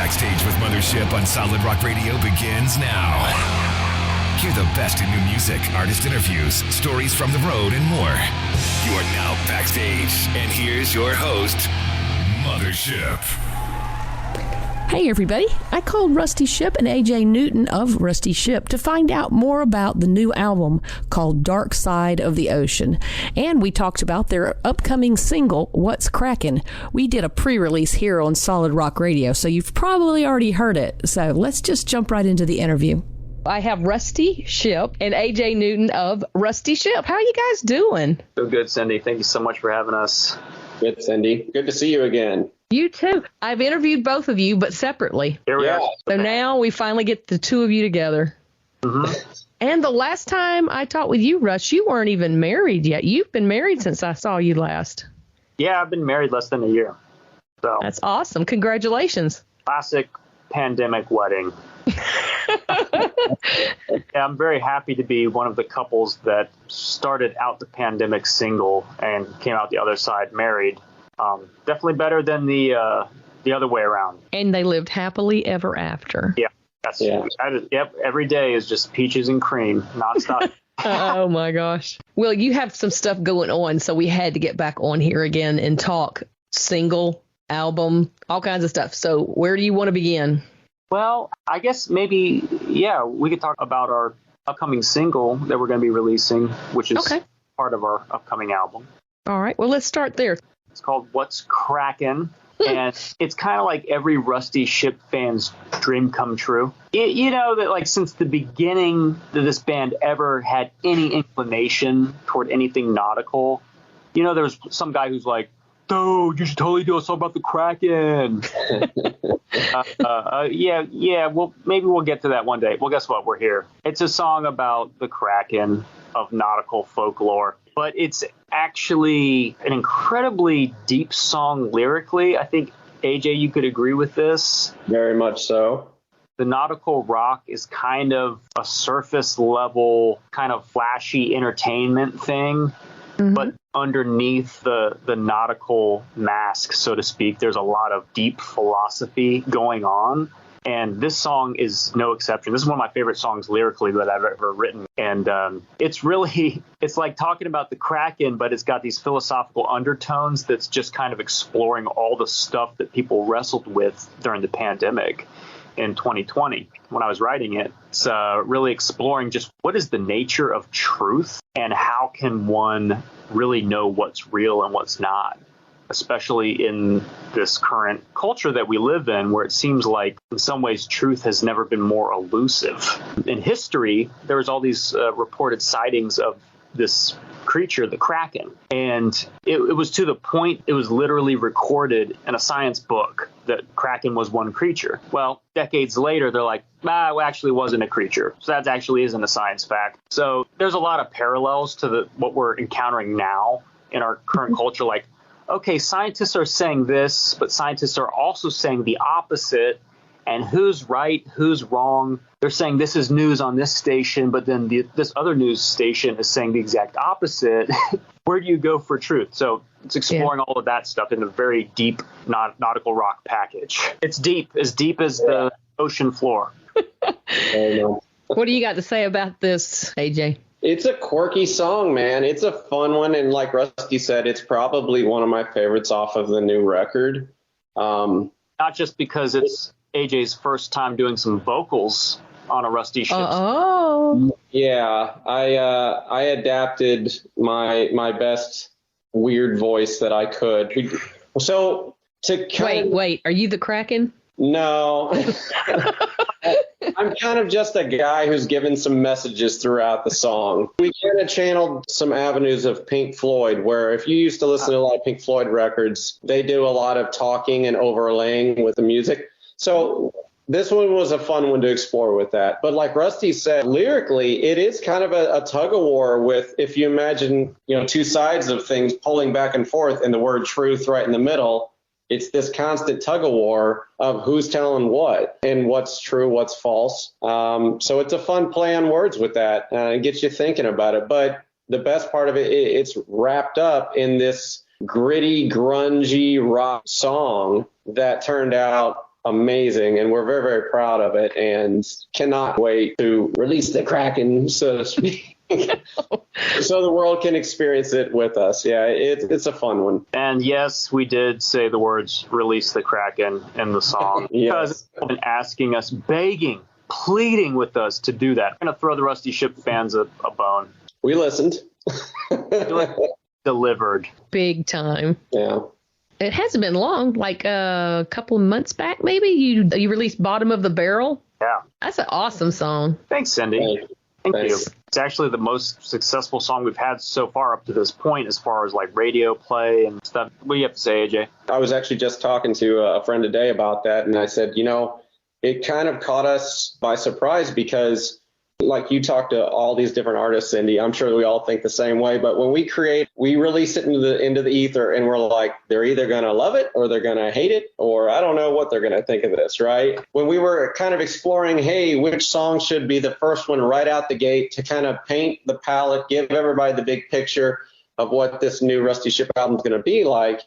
Backstage with Mothership on Solid Rock Radio begins now. Hear the best in new music, artist interviews, stories from the road, and more. You are now backstage, and here's your host, Mothership. Hey everybody, I called Rusty Shipp and AJ Newton of Rusty Shipp to find out more about the new album called Dark Side of the Ocean. And we talked about their upcoming single, What's Kraken. We did a pre-release here on Solid Rock Radio, so you've probably already heard it. So let's just jump right into the interview. I have Rusty Shipp and AJ Newton of Rusty Shipp. How are you guys doing? So good, Cindy. Thank you so much for having us. Good, Cindy. Good to see you again. You too. I've interviewed both of you, but separately. Here we are. So now we finally get the two of you together. Mm-hmm. And the last time I talked with you, Russ, you weren't even married yet. You've been married since I saw you last. Yeah, I've been married less than a year. So that's awesome. Congratulations. Classic pandemic wedding. I'm very happy to be one of the couples that started out the pandemic single and came out the other side married. Definitely better than the other way around. And they lived happily ever after. Yeah. Yep. Every day is just peaches and cream, nonstop. Oh my gosh. Well, you have some stuff going on, so we had to get back on here again and talk single, album, all kinds of stuff. So where do you want to begin? Well, I guess maybe, we could talk about our upcoming single that we're going to be releasing, which is part of our upcoming album. All right. Well, let's start there. It's called What's Kraken, and it's kind of like every Rusty Shipp fan's dream come true. That like since the beginning that this band ever had any inclination toward anything nautical, there's some guy who's like, dude, you should totally do a song about the Kraken. Well, maybe we'll get to that one day. Well, guess what? We're here. It's a song about the Kraken of nautical folklore, but it's actually an incredibly deep song lyrically. I think, AJ, you could agree with this. Very much so. The nautical rock is kind of a surface level, kind of flashy entertainment thing. Mm-hmm. But underneath the nautical mask, so to speak, there's a lot of deep philosophy going on. And this song is no exception. This is one of my favorite songs lyrically that I've ever written. And it's like talking about the Kraken, but it's got these philosophical undertones that's just kind of exploring all the stuff that people wrestled with during the pandemic in 2020 when I was writing it. It's really exploring just what is the nature of truth and how can one really know what's real and what's not, especially in this current culture that we live in, where it seems like in some ways truth has never been more elusive. In history, there was all these reported sightings of this creature, the Kraken, and it was to the point it was literally recorded in a science book that Kraken was one creature. Well, decades later, they're like, it actually wasn't a creature. So that actually isn't a science fact. So there's a lot of parallels to what we're encountering now in our current culture. Like, okay, scientists are saying this, but scientists are also saying the opposite. And who's right, who's wrong? They're saying this is news on this station, but then this other news station is saying the exact opposite. Where do you go for truth? So it's exploring all of that stuff in a very deep nautical rock package. It's deep as the ocean floor. What do you got to say about this, AJ? It's a quirky song, man. It's a fun one. And like Rusty said, it's probably one of my favorites off of the new record. Not just because it's AJ's first time doing some vocals on a Rusty Shipp. Oh. Yeah, I adapted my best weird voice that I could. So to wait, are you the Kraken? No. I'm kind of just a guy who's given some messages throughout the song. We kind of channeled some avenues of Pink Floyd, where if you used to listen to a lot of Pink Floyd records, they do a lot of talking and overlaying with the music. So this one was a fun one to explore with that. But like Rusty said, lyrically, it is kind of a tug of war with, if you imagine, two sides of things pulling back and forth and the word truth right in the middle. It's this constant tug of war of who's telling what and what's true, what's false. So it's a fun play on words with that. It gets you thinking about it. But the best part of it, it's wrapped up in this gritty, grungy rock song that turned out amazing, and we're very, very proud of it and cannot wait to release the Kraken, so to speak. So the world can experience it with us. Yeah, it's a fun one. And yes, we did say the words "release the Kraken" in the song. Because they've been asking us, begging, pleading with us to do that. I'm going to throw the Rusty Ship fans a bone. We listened. Delivered. Big time. Yeah. It hasn't been long, like a couple of months back, maybe. You released Bottom of the Barrel. Yeah. That's an awesome song. Thanks, Cindy. Thank you. Thanks. It's actually the most successful song we've had so far up to this point as far as like radio play and stuff. What do you have to say, AJ? I was actually just talking to a friend today about that, and I said, it kind of caught us by surprise because, like you talk to all these different artists, Cindy, I'm sure we all think the same way. But when we create, we release it into the ether, and we're like, they're either going to love it or they're going to hate it, or I don't know what they're going to think of this, right? When we were kind of exploring, hey, which song should be the first one right out the gate to kind of paint the palette, give everybody the big picture of what this new Rusty Ship album is going to be like,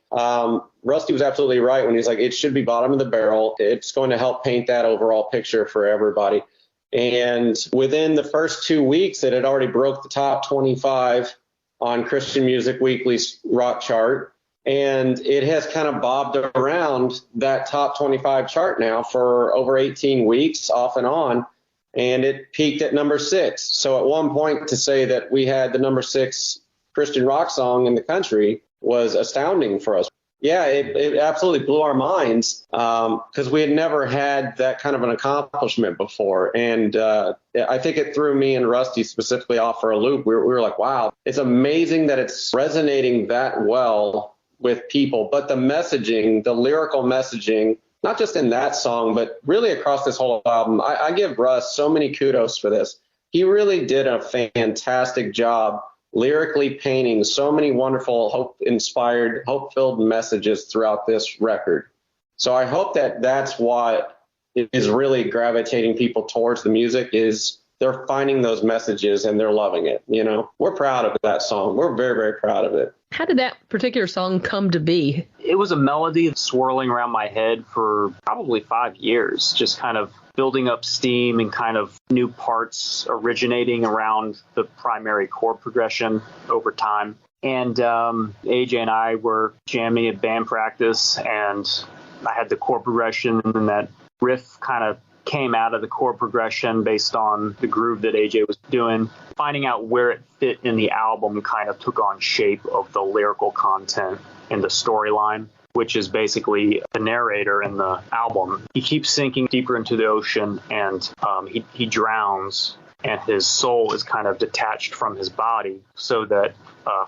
Rusty was absolutely right when he's like, it should be Bottom of the Barrel. It's going to help paint that overall picture for everybody. And within the first 2 weeks, it had already broke the top 25 on Christian Music Weekly's rock chart. And it has kind of bobbed around that top 25 chart now for over 18 weeks off and on. And it peaked at number 6. So at one point, to say that we had the number 6 Christian rock song in the country was astounding for us. Yeah, it absolutely blew our minds because we had never had that kind of an accomplishment before. And I think it threw me and Rusty specifically off for a loop. We were like, wow, it's amazing that it's resonating that well with people. But the messaging, the lyrical messaging, not just in that song, but really across this whole album, I give Russ so many kudos for this. He really did a fantastic job lyrically painting so many wonderful, hope-inspired, hope-filled messages throughout this record. So I hope that that's what is really gravitating people towards the music, is they're finding those messages and they're loving it. We're proud of that song. We're very, very proud of it. How did that particular song come to be? It was a melody swirling around my head for probably 5 years, just kind of building up steam and kind of new parts originating around the primary chord progression over time. And AJ and I were jamming at band practice, and I had the chord progression, and then that riff kind of came out of the chord progression based on the groove that AJ was doing. Finding out where it fit in the album kind of took on shape of the lyrical content and the storyline, which is basically the narrator in the album. He keeps sinking deeper into the ocean, and he drowns, and his soul is kind of detached from his body so that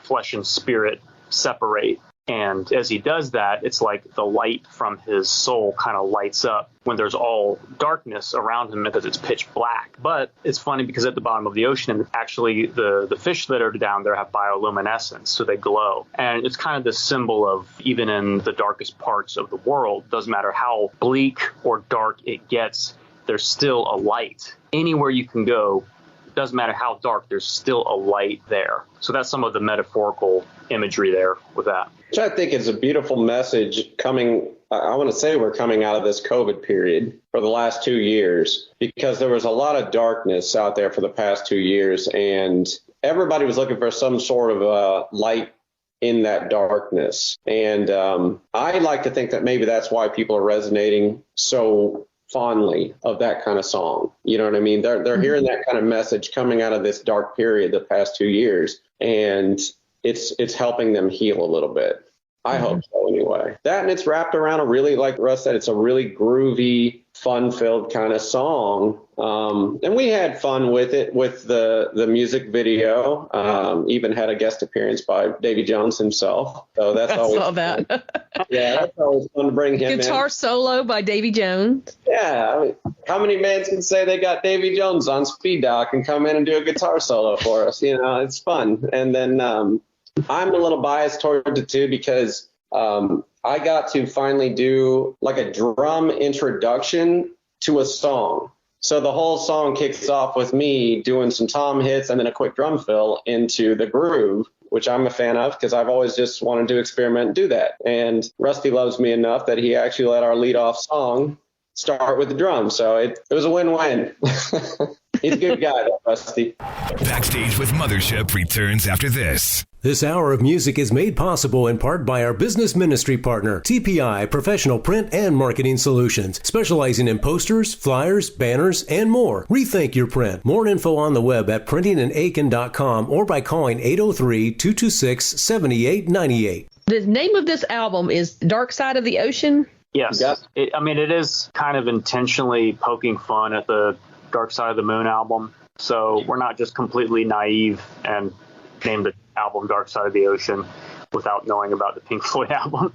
flesh and spirit separate. And as he does that, it's like the light from his soul kind of lights up when there's all darkness around him because it's pitch black. But it's funny because at the bottom of the ocean, actually the fish that are down there have bioluminescence, so they glow. And it's kind of the symbol of, even in the darkest parts of the world, doesn't matter how bleak or dark it gets, there's still a light. Anywhere you can go, doesn't matter how dark, there's still a light there. So that's some of the metaphorical imagery there with that. Which I think is a beautiful message coming. I want to say we're coming out of this COVID period for the last 2 years, because there was a lot of darkness out there for the past 2 years, and everybody was looking for some sort of light in that darkness. And I like to think that maybe that's why people are resonating so fondly of that kind of song. You know what I mean? They're hearing that kind of message coming out of this dark period the past 2 years, and it's helping them heal a little bit. I hope so anyway. That, and it's wrapped around a really, like Russ said, it's a really groovy, fun-filled kind of song. And we had fun with it, with the music video. Even had a guest appearance by Davy Jones himself. So that's always saw that. Fun. Yeah, that's always fun to bring him Guitar in. solo by Davy Jones. Yeah, I mean, how many bands can say they got Davy Jones on speed dial and come in and do a guitar solo for us? It's fun. And then I'm a little biased towards it too, because I got to finally do like a drum introduction to a song. So the whole song kicks off with me doing some tom hits and then a quick drum fill into the groove, which I'm a fan of because I've always just wanted to experiment and do that. And Rusty loves me enough that he actually let our lead off song start with the drums. So it was a win-win. He's a good guy, though, Rusty. Backstage with Mothership returns after this. This hour of music is made possible in part by our business ministry partner, TPI Professional Print and Marketing Solutions, specializing in posters, flyers, banners, and more. Rethink your print. More info on the web at printingandaiken.com or by calling 803-226-7898. The name of this album is Dark Side of the Ocean? Yes. It is kind of intentionally poking fun at the Dark Side of the Moon album. So we're not just completely naive and named the album Dark Side of the Ocean without knowing about the Pink Floyd album.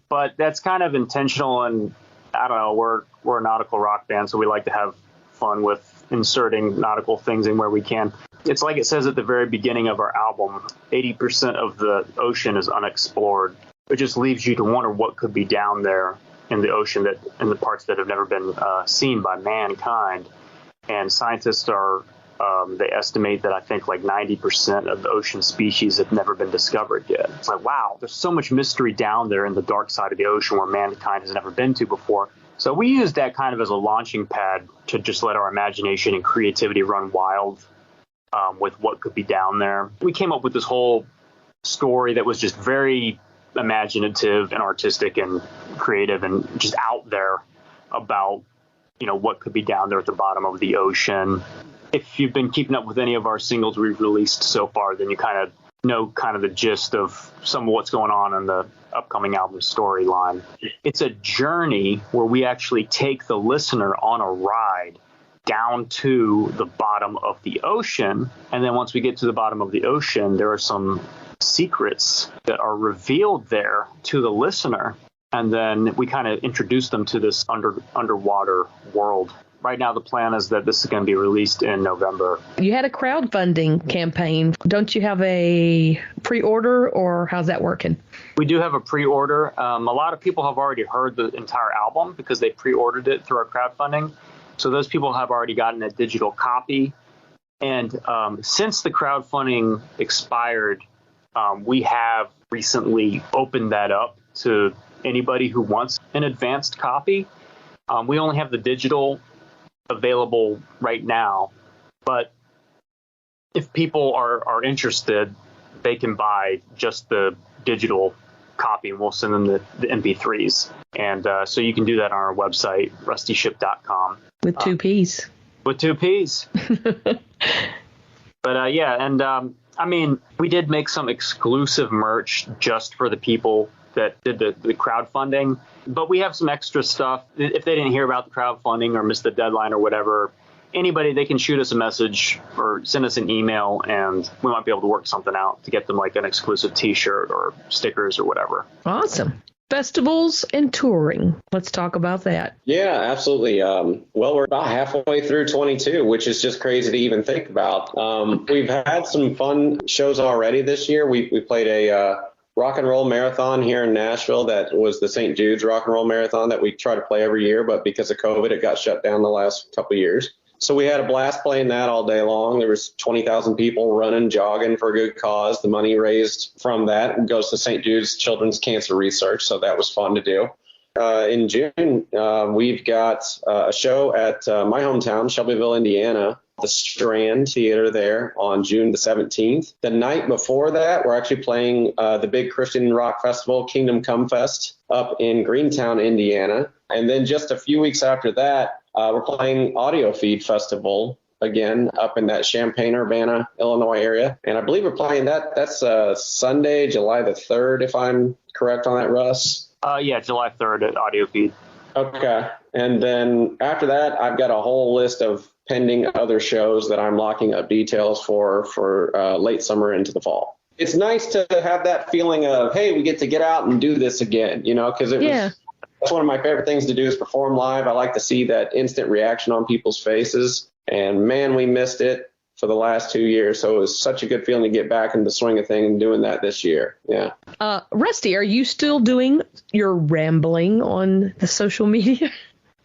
But that's kind of intentional, and I don't know, we're a nautical rock band, so we like to have fun with inserting nautical things in where we can. It's like it says at the very beginning of our album, 80% of the ocean is unexplored. It just leaves you to wonder what could be down there in the ocean, that in the parts that have never been seen by mankind. And scientists are they estimate that I think like 90% of the ocean species have never been discovered yet. It's like, wow, there's so much mystery down there in the dark side of the ocean where mankind has never been to before. So we used that kind of as a launching pad to just let our imagination and creativity run wild with what could be down there. We came up with this whole story that was just very imaginative and artistic and creative and just out there about, what could be down there at the bottom of the ocean. If you've been keeping up with any of our singles we've released so far, then you kind of know kind of the gist of some of what's going on in the upcoming album storyline. It's a journey where we actually take the listener on a ride down to the bottom of the ocean. And then once we get to the bottom of the ocean, there are some secrets that are revealed there to the listener. And then we kind of introduce them to this underwater world. Right now, the plan is that this is going to be released in November. You had a crowdfunding campaign. Don't you have a pre-order, or how's that working? We do have a pre-order. A lot of people have already heard the entire album because they pre-ordered it through our crowdfunding. So those people have already gotten a digital copy. And since the crowdfunding expired, we have recently opened that up to anybody who wants an advanced copy. We only have the digital available right now, but if people are interested, they can buy just the digital copy, and we'll send them the MP3s. And so you can do that on our website, rustyship.com. With two P's. With two P's. But we did make some exclusive merch just for the people that did the crowdfunding, but we have some extra stuff. If they didn't hear about the crowdfunding or missed the deadline or whatever, anybody, they can shoot us a message or send us an email, and we might be able to work something out to get them like an exclusive T-shirt or stickers or whatever. Awesome. Festivals and touring. Let's talk about that. Yeah, absolutely. We're about halfway through 22, which is just crazy to even think about. We've had some fun shows already this year. We played a rock and roll marathon here in Nashville. That was the St. Jude's rock and roll marathon that we try to play every year, but because of COVID, it got shut down the last couple of years. So we had a blast playing that all day long. There was 20,000 people running, jogging for a good cause. The money raised from that goes to St. Jude's Children's Cancer Research, so that was fun to do. In June, we've got a show at my hometown, Shelbyville, Indiana, the Strand Theater there on June the 17th. The night before that, we're actually playing the big Christian rock festival, Kingdom Come Fest, up in Greentown, Indiana. And then just a few weeks after that, we're playing Audio Feed Festival again up in that Champaign-Urbana, Illinois area. And I believe we're playing that's Sunday, July the 3rd, if I'm correct on that, Russ. Yeah, July 3rd at Audio Feed. Okay. And then after that, I've got a whole list of pending other shows that I'm locking up details for late summer into the fall. It's nice to have that feeling of, hey, we get to get out and do this again, because that's one of my favorite things to do is perform live. I like to see that instant reaction on people's faces. And man, we missed it for the last 2 years. So it was such a good feeling to get back in the swing of things and doing that this year. Yeah. Rusty, are you still doing your rambling on the social media?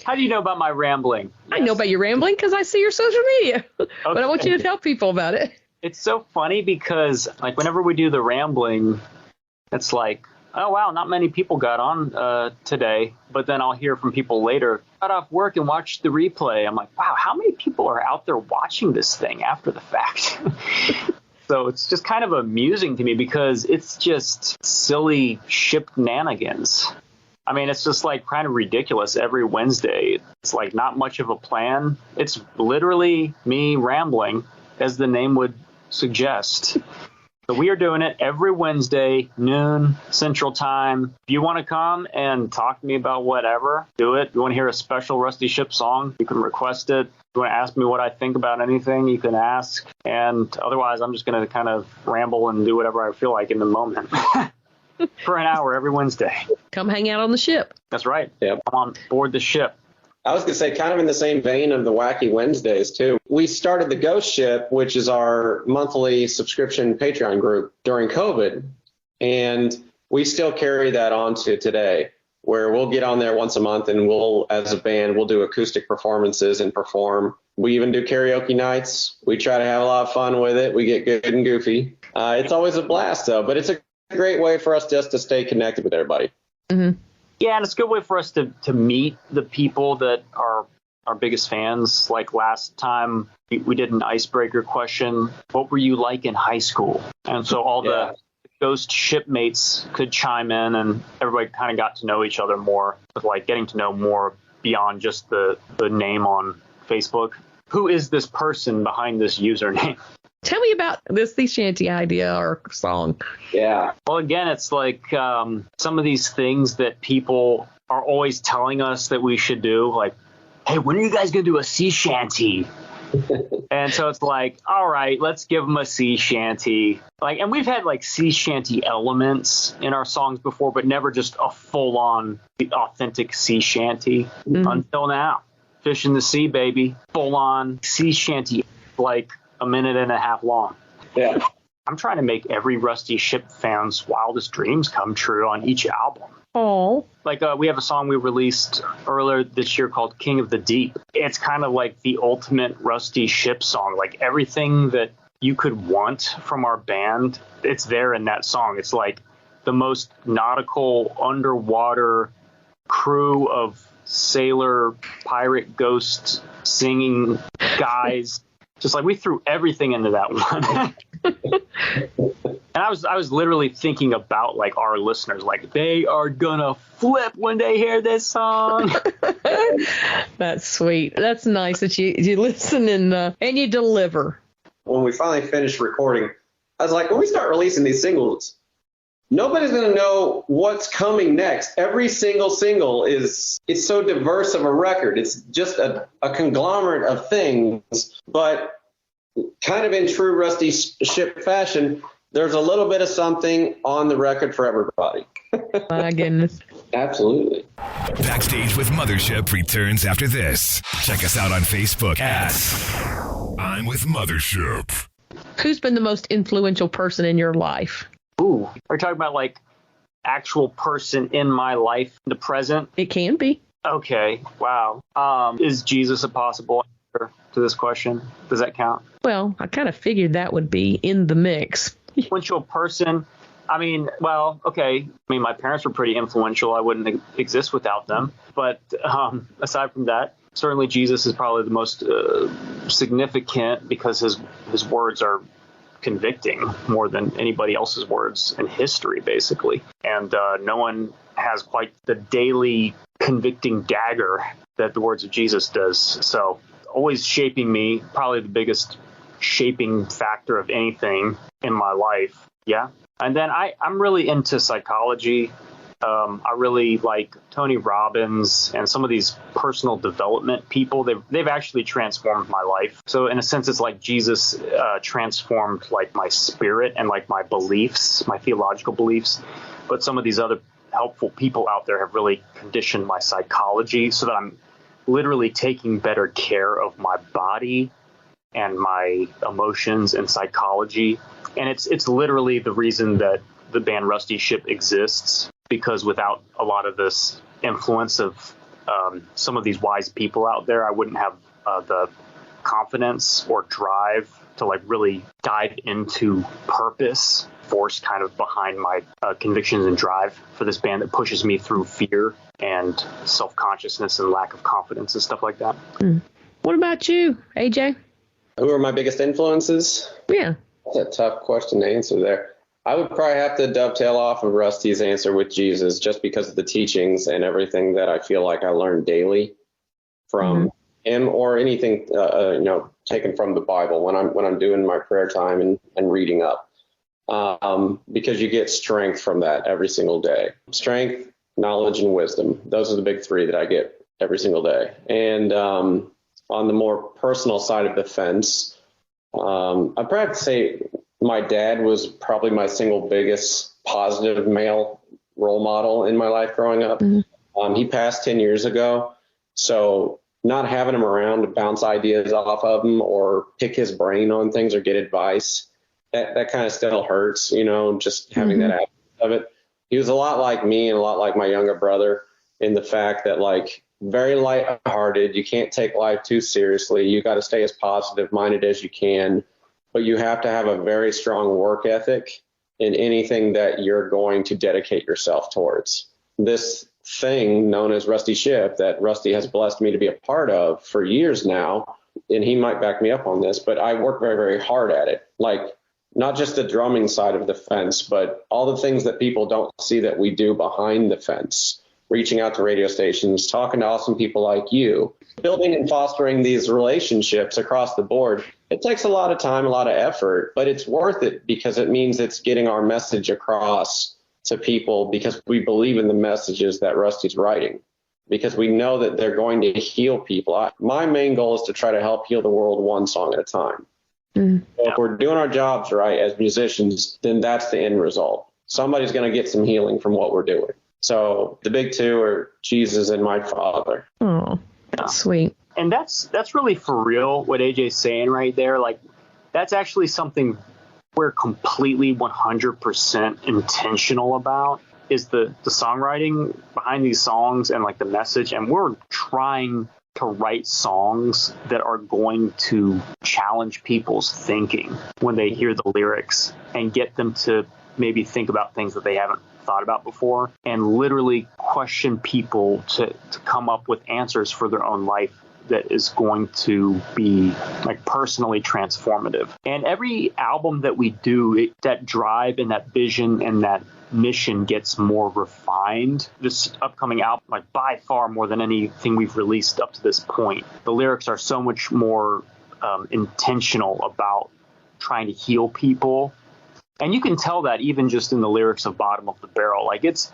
How do you know about my rambling? I know about your rambling because I see your social media. Okay. But I want you to tell people about it. It's so funny because whenever we do the rambling, it's like oh, wow, not many people got on today. But then I'll hear from people later, got off work and watched the replay. I'm like, wow, how many people are out there watching this thing after the fact? So it's just kind of amusing to me because it's just silly Shipp shenanigans. I mean, it's just like kind of ridiculous every Wednesday. It's like not much of a plan. It's literally me rambling, as the name would suggest. So we are doing it every Wednesday, noon, Central Time. If you want to come and talk to me about whatever, do it. If you want to hear a special Rusty Shipp song, you can request it. If you want to ask me what I think about anything, you can ask. And otherwise, I'm just going to kind of ramble and do whatever I feel like in the moment. For an hour every Wednesday. Come hang out on the ship. That's right. Yep. I'm on board the ship. I was going to say, kind of in the same vein of the Wacky Wednesdays, too. We started the Ghost Ship, which is our monthly subscription Patreon group during COVID. And we still carry that on to today, where we'll get on there once a month and we'll, as a band, we'll do acoustic performances and perform. We even do karaoke nights. We try to have a lot of fun with it. We get good and goofy. It's always a blast, though. But it's a great way for us just to stay connected with everybody. Mm-hmm. Yeah, and it's a good way for us to meet the people that are our biggest fans. Like last time, we did an icebreaker question. What were you like in high school? And so all the Ghost shipmates could chime in, and everybody kind of got to know each other more, with like getting to know more beyond just the name on Facebook. Who is this person behind this username? Tell me about this sea shanty idea or song. Yeah. Well, again, it's like some of these things that people are always telling us that we should do. Like, hey, when are you guys going to do a sea shanty? And so it's like, all right, let's give them a sea shanty. Like, and we've had like sea shanty elements in our songs before, but never just a full on authentic sea shanty until now. Fish in the Sea, baby. Full on sea shanty, like a minute and a half long. Yeah. I'm trying to make every Rusty Shipp fan's wildest dreams come true on each album. Oh. Like we have a song we released earlier this year called King of the Deep. It's kind of like the ultimate Rusty Shipp song. Like everything that you could want from our band, it's there in that song. It's like the most nautical underwater crew of sailor, pirate, ghost singing guys. Just like we threw everything into that one. And I was literally thinking about like our listeners, like they are gonna flip when they hear this song. That's sweet. That's nice that you listen and you deliver. When we finally finished recording, I was like, when we start releasing these singles, nobody's going to know what's coming next. Every single single it's so diverse of a record. It's just a conglomerate of things, but kind of in true Rusty Shipp fashion, there's a little bit of something on the record for everybody. My goodness. Absolutely. Backstage with Mothership returns after this. Check us out on Facebook at I'm with Mothership. Who's been the most influential person in your life? Ooh, are you talking about like actual person in my life, the present? It can be. Okay, wow. Is Jesus a possible answer to this question? Does that count? Well, I kind of figured that would be in the mix. Influential person. I mean, well, okay. I mean, my parents were pretty influential. I wouldn't exist without them. But aside from that, certainly Jesus is probably the most significant because his words are convicting more than anybody else's words in history, basically. And no one has quite the daily convicting dagger that the words of Jesus does. So always shaping me, probably the biggest shaping factor of anything in my life. Yeah. And then I'm really into psychology. I really like Tony Robbins and some of these personal development people. They've actually transformed my life. So in a sense, it's like Jesus transformed like my spirit and like my beliefs, my theological beliefs. But some of these other helpful people out there have really conditioned my psychology so that I'm literally taking better care of my body and my emotions and psychology. And it's literally the reason that the band Rusty Shipp exists, because without a lot of this influence of some of these wise people out there, I wouldn't have the confidence or drive to like really dive into purpose, force kind of behind my convictions and drive for this band that pushes me through fear and self-consciousness and lack of confidence and stuff like that. What about you, AJ? Who are my biggest influences? Yeah. That's a tough question to answer there. I would probably have to dovetail off of Rusty's answer with Jesus, just because of the teachings and everything that I feel like I learn daily from him, or anything taken from the Bible when I'm doing my prayer time and reading up, because you get strength from that every single day. Strength, knowledge, and wisdom. Those are the big three that I get every single day. And on the more personal side of the fence, I'd probably have to say my dad was probably my single biggest positive male role model in my life growing up. He passed 10 years ago. So not having him around to bounce ideas off of him or pick his brain on things or get advice, that kind of still hurts, just having that aspect of it. He was a lot like me and a lot like my younger brother in the fact that, like, very lighthearted. You can't take life too seriously. You got to stay as positive minded as you can, but you have to have a very strong work ethic in anything that you're going to dedicate yourself towards. This thing known as Rusty Shipp that Rusty has blessed me to be a part of for years now, and he might back me up on this, but I work very, very hard at it. Like, not just the drumming side of the fence, but all the things that people don't see that we do behind the fence. Reaching out to radio stations, talking to awesome people like you, building and fostering these relationships across the board. It takes a lot of time, a lot of effort, but it's worth it because it means it's getting our message across to people, because we believe in the messages that Rusty's writing, because we know that they're going to heal people. My main goal is to try to help heal the world one song at a time. So if we're doing our jobs right as musicians, then that's the end result. Somebody's going to get some healing from what we're doing. So the big two are Jesus and my father. Oh, that's sweet. And that's really for real what AJ's saying right there. Like, that's actually something we're completely 100% intentional about, is the songwriting behind these songs and like the message. And we're trying to write songs that are going to challenge people's thinking when they hear the lyrics and get them to maybe think about things that they haven't thought about before, and literally question people to come up with answers for their own life that is going to be like personally transformative. And every album that we do, that drive and that vision and that mission gets more refined. This upcoming album, like by far more than anything we've released up to this point, the lyrics are so much more intentional about trying to heal people. And you can tell that even just in the lyrics of Bottom of the Barrel. Like, it's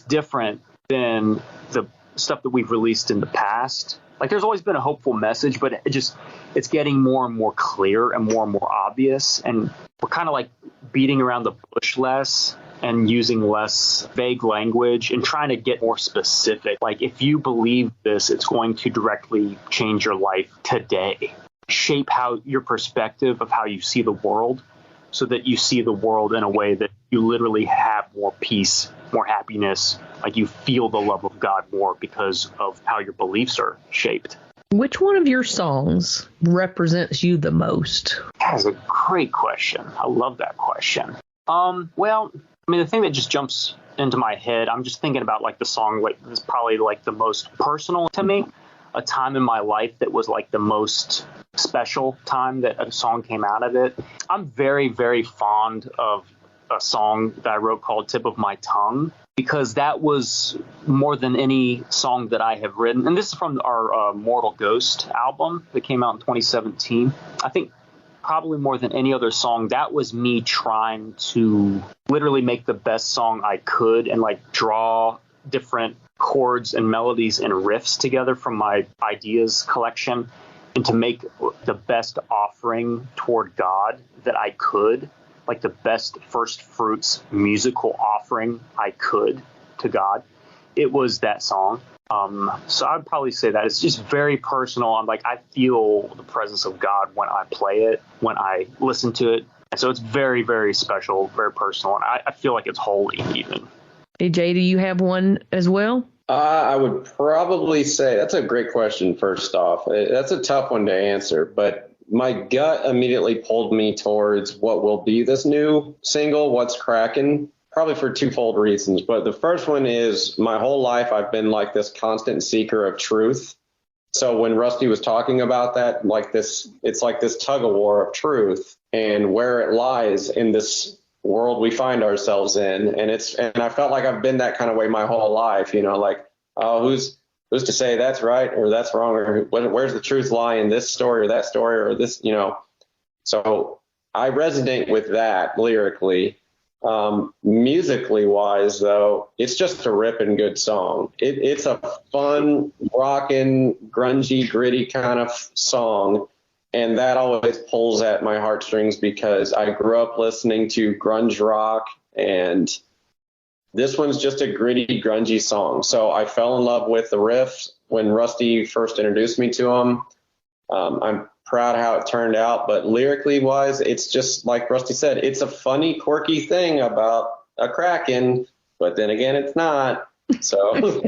different than the stuff that we've released in the past. Like, there's always been a hopeful message, but it's getting more and more clear and more obvious. And we're kind of like beating around the bush less and using less vague language and trying to get more specific. Like, if you believe this, it's going to directly change your life today, shape how your perspective of how you see the world, so that you see the world in a way that you literally have more peace, more happiness, like you feel the love of God more because of how your beliefs are shaped. Which one of your songs represents you the most? That's a great question. I love that question. Well, I mean, the thing that just jumps into my head, I'm just thinking about like the song, like is probably like the most personal to me, a time in my life that was like the most special time that a song came out of it. I'm very, very fond of a song that I wrote called Tip of My Tongue, because that was more than any song that I have written. And this is from our Mortal Ghost album that came out in 2017. I think probably more than any other song, that was me trying to literally make the best song I could and like draw different chords and melodies and riffs together from my ideas collection, and to make the best offering toward God that I could, like the best first fruits musical offering I could to God. It was that song. So I'd probably say that it's just very personal. I'm like, I feel the presence of God when I play it, when I listen to it. And so it's very, very special, very personal. And I feel like it's holy even. AJ, do you have one as well? I would probably say that's a great question. First off, that's a tough one to answer, but my gut immediately pulled me towards what will be this new single, What's Kraken, probably for twofold reasons. But the first one is my whole life I've been like this constant seeker of truth. So when Rusty was talking about that, like this, it's like this tug of war of truth and where it lies in this world we find ourselves in. And I felt like I've been that kind of way my whole life, like, oh, who's to say that's right or that's wrong, or where's the truth lie in this story or that story or this, So I resonate with that lyrically. Musically wise, though, it's just a ripping good song. It's a fun, rockin', grungy, gritty kind of song. And that always pulls at my heartstrings because I grew up listening to grunge rock, and this one's just a gritty, grungy song. So I fell in love with the riff when Rusty first introduced me to him. I'm proud how it turned out, but lyrically wise, it's just like Rusty said, it's a funny, quirky thing about a Kraken, but then again, it's not. So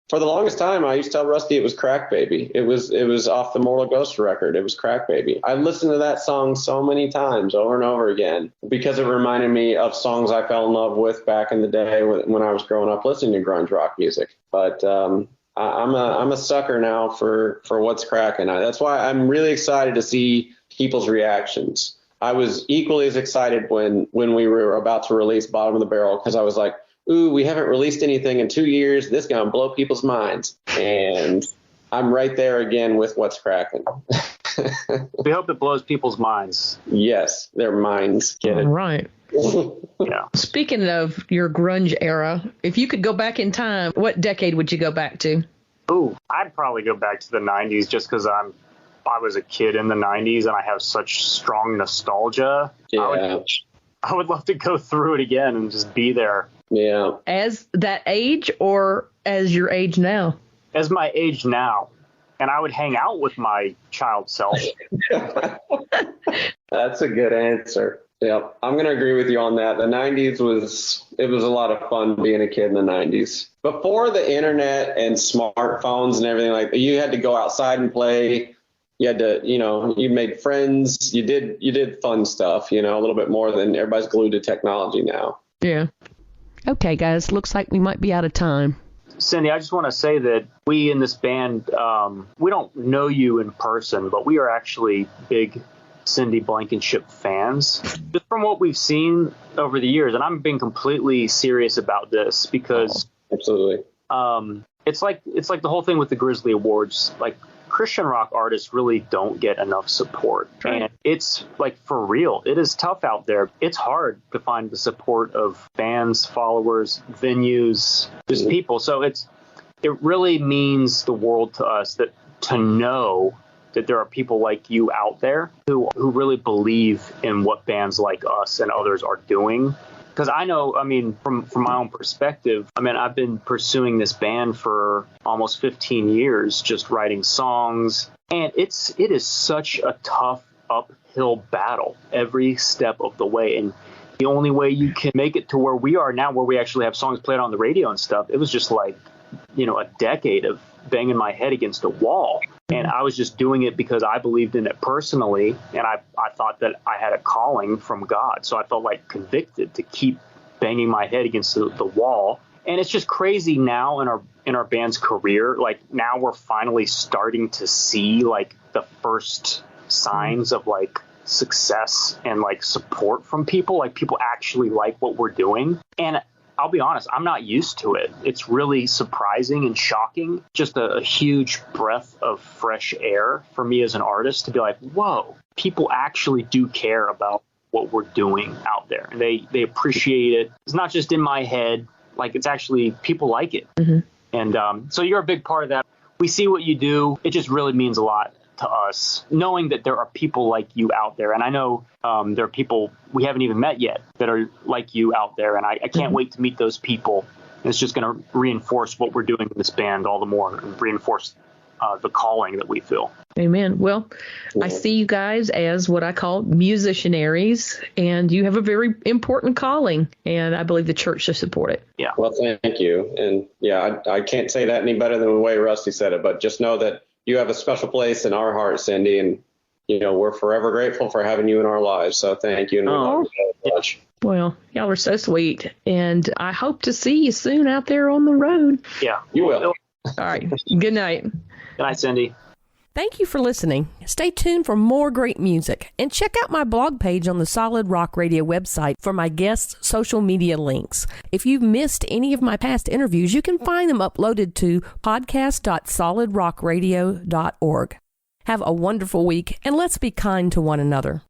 for the longest time, I used to tell Rusty it was Crack Baby. It was off the Mortal Ghost record. It was Crack Baby. I listened to that song so many times over and over again because it reminded me of songs I fell in love with back in the day when I was growing up listening to grunge rock music. But I'm a sucker now for What's Kraken. That's why I'm really excited to see people's reactions. I was equally as excited when we were about to release Bottom of the Barrel because I was like, ooh, we haven't released anything in 2 years. This is going to blow people's minds. And I'm right there again with What's Kraken. We hope it blows people's minds. Yes, their minds get it. Right. Yeah. Speaking of your grunge era, if you could go back in time, what decade would you go back to? Ooh, I'd probably go back to the 90s just because I was a kid in the 90s and I have such strong nostalgia. Yeah. I would love to go through it again and just be there. Yeah. As that age or as your age now? As my age now. And I would hang out with my child self. That's a good answer. Yeah, I'm going to agree with you on that. The 90s was a lot of fun being a kid in the 90s. Before the internet and smartphones and everything like that, you had to go outside and play. You had to, you made friends. You did fun stuff, a little bit more than everybody's glued to technology now. Yeah. Okay, guys, looks like we might be out of time. Cindy, I just want to say that we in this band, we don't know you in person, but we are actually big Cindy Blankenship fans. Just from what we've seen over the years, and I'm being completely serious about this because absolutely. It's like the whole thing with the Grizzly Awards. Like, Christian rock artists really don't get enough support. Right. And it's like, for real, it is tough out there. It's hard to find the support of fans, followers, venues, just people. So it really means the world to us to know that there are people like you out there who really believe in what bands like us and others are doing. Because I know, from my own perspective, I've been pursuing this band for almost 15 years, just writing songs. And it is such a tough uphill battle every step of the way. And the only way you can make it to where we are now, where we actually have songs played on the radio and stuff, it was just like, a decade of banging my head against a wall. And I was just doing it because I believed in it personally. And I thought that I had a calling from God. So I felt like convicted to keep banging my head against the wall. And it's just crazy now in our band's career. Like, now we're finally starting to see like the first signs of like success and like support from people. Like, people actually like what we're doing. And I'll be honest, I'm not used to it. It's really surprising and shocking. Just a huge breath of fresh air for me as an artist to be like, whoa, people actually do care about what we're doing out there. And they appreciate it. It's not just in my head. Like, it's actually, people like it. Mm-hmm. And so you're a big part of that. We see what you do. It just really means a lot to us, knowing that there are people like you out there. And I know there are people we haven't even met yet that are like you out there. And I can't wait to meet those people. It's just going to reinforce what we're doing in this band all the more, and reinforce the calling that we feel. Amen. Well, I see you guys as what I call musicianaries, and you have a very important calling, and I believe the church should support it. Yeah. Well, thank you. And yeah, I can't say that any better than the way Rusty said it, but just know that you have a special place in our heart, Cindy, and we're forever grateful for having you in our lives. So thank you. And we love you so much. Well, y'all are so sweet. And I hope to see you soon out there on the road. Yeah, you will. All right. Good night. Good night, Cindy. Thank you for listening. Stay tuned for more great music and check out my blog page on the Solid Rock Radio website for my guests' social media links. If you've missed any of my past interviews, you can find them uploaded to podcast.solidrockradio.org. Have a wonderful week and let's be kind to one another.